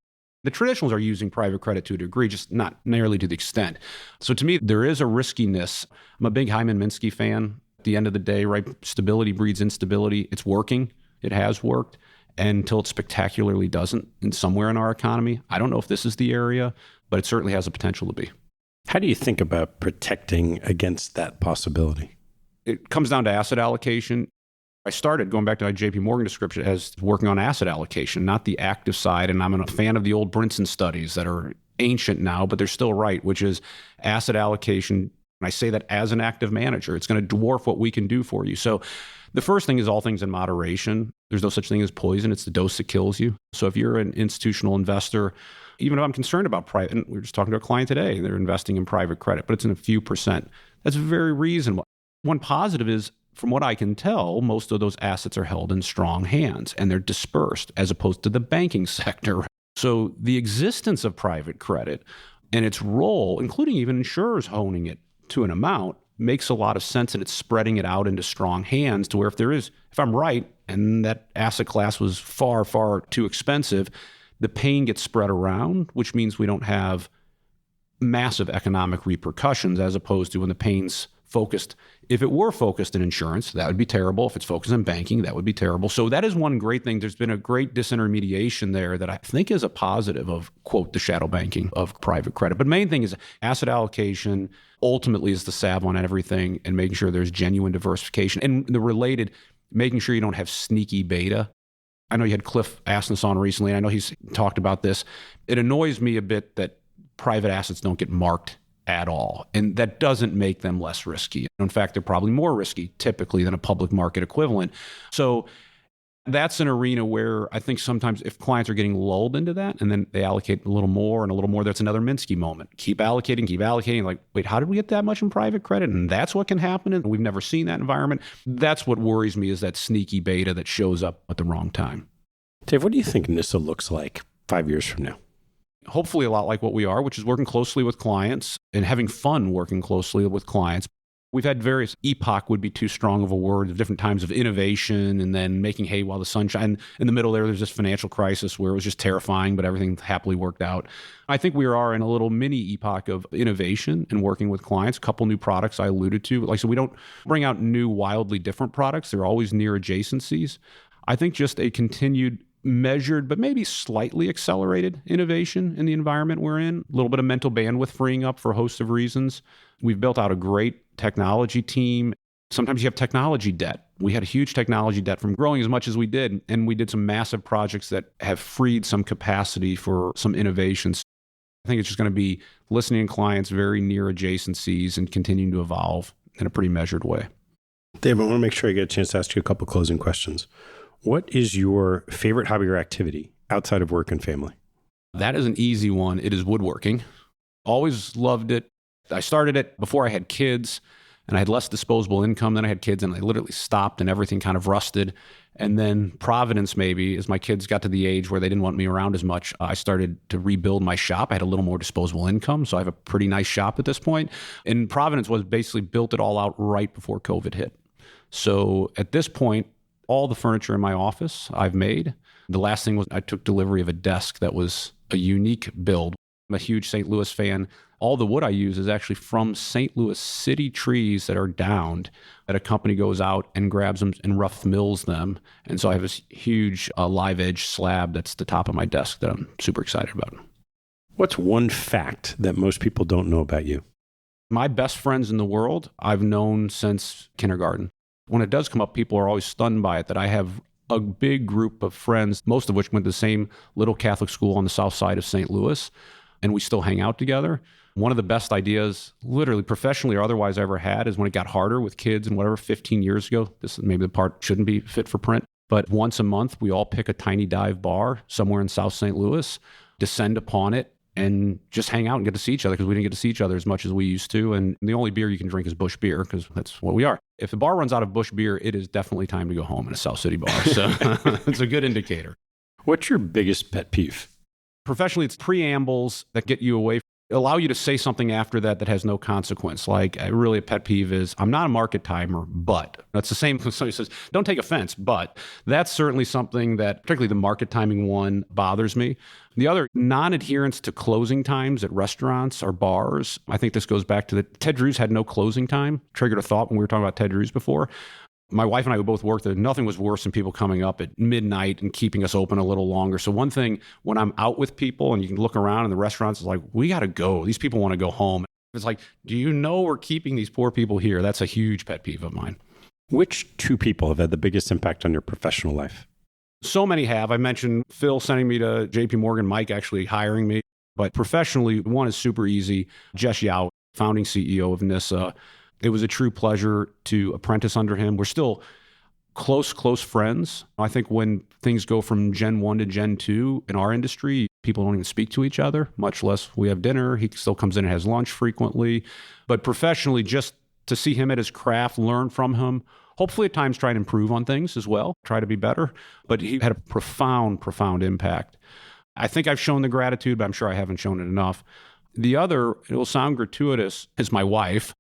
The traditionals are using private credit to a degree, just not nearly to the extent. So to me, there is a riskiness. I'm a big Hyman Minsky fan. At the end of the day, right, stability breeds instability. It's working. It has worked until it spectacularly doesn't in somewhere in our economy. I don't know if this is the area, but it certainly has the potential to be. How do you think about protecting against that possibility? It comes down to asset allocation. I started, going back to my JP Morgan description, as working on asset allocation, not the active side. And I'm a fan of the old Brinson studies that are ancient now, but they're still right, which is asset allocation. And I say that as an active manager, it's going to dwarf what we can do for you. So the first thing is all things in moderation. There's no such thing as poison. It's the dose that kills you. So if you're an institutional investor, even if I'm concerned about private, and we were just talking to a client today, they're investing in private credit, but it's in a few percent. That's very reasonable. One positive is from what I can tell, most of those assets are held in strong hands and they're dispersed as opposed to the banking sector. So the existence of private credit and its role, including even insurers owning it to an amount, makes a lot of sense, and it's spreading it out into strong hands to where if I'm right, and that asset class was far, far too expensive, the pain gets spread around, which means we don't have massive economic repercussions as opposed to when the pain's focused. If it were focused in insurance, that would be terrible. If it's focused in banking, that would be terrible. So that is one great thing. There's been a great disintermediation there that I think is a positive of, quote, the shadow banking of private credit. But main thing is asset allocation ultimately is the salve on everything, and making sure there's genuine diversification. And the related, making sure you don't have sneaky beta. I know you had Cliff Asness on recently, and I know he's talked about this. It annoys me a bit that private assets don't get marked at all. And that doesn't make them less risky. In fact, they're probably more risky typically than a public market equivalent. So that's an arena where I think sometimes if clients are getting lulled into that and then they allocate a little more and a little more, that's another Minsky moment. Keep allocating. Like, wait, how did we get that much in private credit? And that's what can happen. And we've never seen that environment. That's what worries me, is that sneaky beta that shows up at the wrong time. Dave, what do you think NISA looks like 5 years from now? Hopefully a lot like what we are, which is working closely with clients and having fun working closely with clients. We've had various, epoch would be too strong of a word, of different times of innovation and then making hay while the sun shines. In the middle there's this financial crisis where it was just terrifying, but everything happily worked out. I think we are in a little mini epoch of innovation and working with clients. A couple new products I alluded to. Like, so we don't bring out new, wildly different products. They're always near adjacencies. I think just a continued measured, but maybe slightly accelerated innovation in the environment we're in. A little bit of mental bandwidth freeing up for a host of reasons. We've built out a great technology team. Sometimes you have technology debt. We had a huge technology debt from growing as much as we did, and we did some massive projects that have freed some capacity for some innovations. I think it's just going to be listening to clients very near adjacencies and continuing to evolve in a pretty measured way. Dave, I want to make sure I get a chance to ask you a couple closing questions. What is your favorite hobby or activity outside of work and family? That is an easy one. It is woodworking. Always loved it. I started it before I had kids, and I had less disposable income than I had kids, and I literally stopped and everything kind of rusted. And then Providence, maybe, as my kids got to the age where they didn't want me around as much, I started to rebuild my shop. I had a little more disposable income, so I have a pretty nice shop at this point. And Providence was basically built it all out right before COVID hit. So at this point, all the furniture in my office I've made. The last thing was I took delivery of a desk that was a unique build. I'm a huge St. Louis fan. All the wood I use is actually from St. Louis City trees that are downed, that a company goes out and grabs them and rough mills them. And so I have this huge live edge slab that's the top of my desk that I'm super excited about. What's one fact that most people don't know about you? My best friends in the world I've known since kindergarten. When it does come up, people are always stunned by it, that I have a big group of friends, most of which went to the same little Catholic school on the south side of St. Louis, and we still hang out together. One of the best ideas, literally professionally or otherwise, I ever had is when it got harder with kids and whatever, 15 years ago. This is maybe the part shouldn't be fit for print, but once a month, we all pick a tiny dive bar somewhere in South St. Louis, descend upon it, and just hang out and get to see each other, because we didn't get to see each other as much as we used to. And the only beer you can drink is Busch beer, because that's what we are. If the bar runs out of Busch beer, it is definitely time to go home in a South City bar. So it's a good indicator. What's your biggest pet peeve? Professionally, it's preambles that get you away, allow you to say something after that has no consequence. Like, really a pet peeve is, I'm not a market timer, but. That's the same when somebody says, don't take offense, but. That's certainly something that, particularly the market timing one, bothers me. The other, non-adherence to closing times at restaurants or bars. I think this goes back to the Ted Drewes had no closing time. Triggered a thought when we were talking about Ted Drewes before. My wife and I both worked there. Nothing was worse than people coming up at midnight and keeping us open a little longer. So one thing, when I'm out with people and you can look around in the restaurants, it's like, we got to go. These people want to go home. It's like, do you know we're keeping these poor people here? That's a huge pet peeve of mine. Which two people have had the biggest impact on your professional life? So many have. I mentioned Phil sending me to JP Morgan, Mike actually hiring me. But professionally, one is super easy. Jess Yao, founding CEO of NISA. It was a true pleasure to apprentice under him. We're still close friends. I think when things go from Gen 1 to Gen 2 in our industry, people don't even speak to each other, much less we have dinner. He still comes in and has lunch frequently. But professionally, just to see him at his craft, learn from him, hopefully at times try and improve on things as well, try to be better. But he had a profound, profound impact. I think I've shown the gratitude, but I'm sure I haven't shown it enough. The other, it will sound gratuitous, is my wife.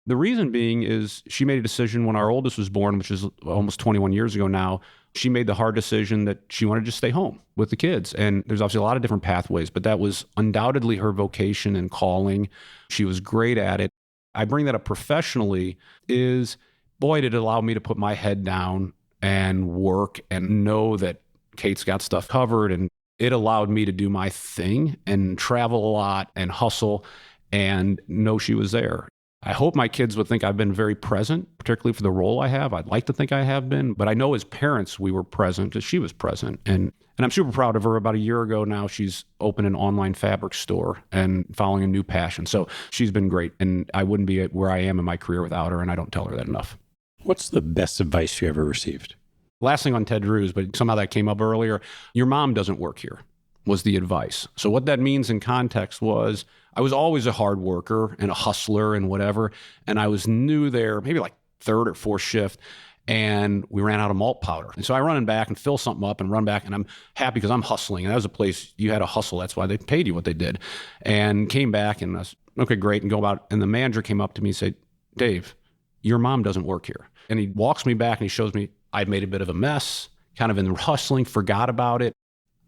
The reason being is she made a decision when our oldest was born, which is almost 21 years ago now. She made the hard decision that she wanted to just stay home with the kids. And there's obviously a lot of different pathways, but that was undoubtedly her vocation and calling. She was great at it. I bring that up professionally is, boy, did it allow me to put my head down and work and know that Kate's got stuff covered. And it allowed me to do my thing and travel a lot and hustle and know she was there. I hope my kids would think I've been very present, particularly for the role I have. I'd like to think I have been, but I know as parents, we were present as she was present. And I'm super proud of her. About a year ago now, she's opened an online fabric store and following a new passion. So she's been great. And I wouldn't be where I am in my career without her. And I don't tell her that enough. What's the best advice you ever received? Last thing on Ted Drew's, but somehow that came up earlier. Your mom doesn't work here, was the advice. So what that means in context was I was always a hard worker and a hustler and whatever. And I was new there, maybe like third or fourth shift. And we ran out of malt powder. And so I run in back and fill something up and run back. And I'm happy because I'm hustling. And that was a place you had to hustle. That's why they paid you what they did. And came back and I was, okay, great. And go about. And the manager came up to me and said, Dave, your mom doesn't work here. And he walks me back and he shows me I'd made a bit of a mess, kind of in hustling, forgot about it.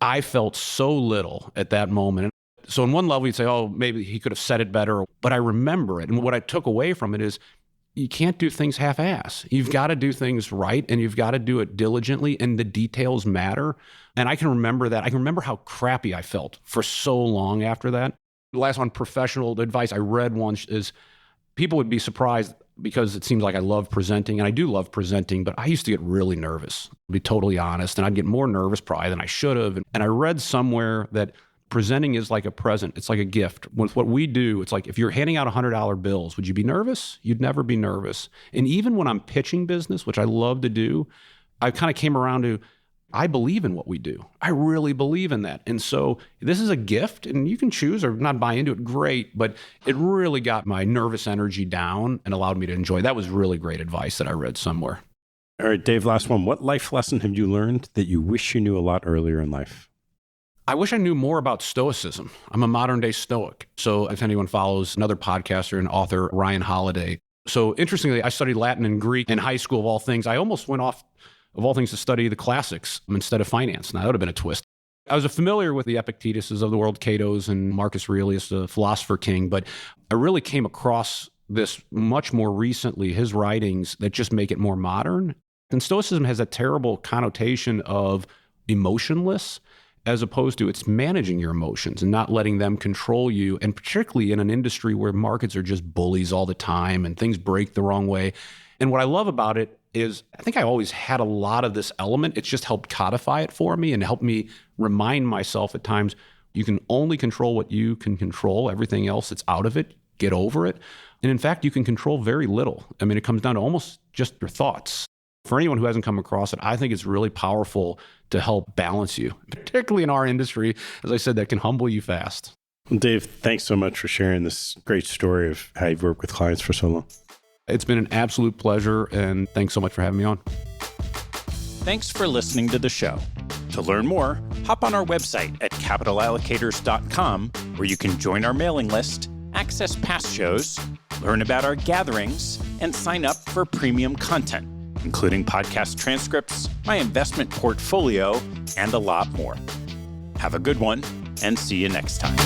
I felt so little at that moment. So on one level, you'd say, oh, maybe he could have said it better, but I remember it. And what I took away from it is you can't do things half-ass. You've got to do things right, and you've got to do it diligently, and the details matter. And I can remember that. I can remember how crappy I felt for so long after that. The last one, professional advice I read once is people would be surprised because it seems like I love presenting, and I do love presenting, but I used to get really nervous, to be totally honest, and I'd get more nervous probably than I should have. And I read somewhere that presenting is like a present. It's like a gift. With what we do, it's like if you're handing out $100 bills, would you be nervous? You'd never be nervous. And even when I'm pitching business, which I love to do, I kind of came around to, I believe in what we do. I really believe in that. And so this is a gift, and you can choose or not buy into it, great, but it really got my nervous energy down and allowed me to enjoy. That was really great advice that I read somewhere. All right, Dave, last one. What life lesson have you learned that you wish you knew a lot earlier in life? I wish I knew more about Stoicism. I'm a modern day Stoic. So if anyone follows another podcaster and author, Ryan Holiday. So interestingly, I studied Latin and Greek in high school of all things. I almost went off of all things to study the classics instead of finance. Now that would have been a twist. I was familiar with the Epictetuses of the world, Cato's and Marcus Aurelius, the philosopher king, but I really came across this much more recently, his writings that just make it more modern. And Stoicism has a terrible connotation of emotionless, as opposed to it's managing your emotions and not letting them control you. And particularly in an industry where markets are just bullies all the time and things break the wrong way. And what I love about it is I think I always had a lot of this element. It's just helped codify it for me and help me remind myself at times, you can only control what you can control. Everything else, it's out of it. Get over it. And in fact, you can control very little. I mean, it comes down to almost just your thoughts. For anyone who hasn't come across it, I think it's really powerful to help balance you, particularly in our industry, as I said, that can humble you fast. Well, Dave, thanks so much for sharing this great story of how you've worked with clients for so long. It's been an absolute pleasure, and thanks so much for having me on. Thanks for listening to the show. To learn more, hop on our website at capitalallocators.com, where you can join our mailing list, access past shows, learn about our gatherings, and sign up for premium content, including podcast transcripts, my investment portfolio, and a lot more. Have a good one, and see you next time.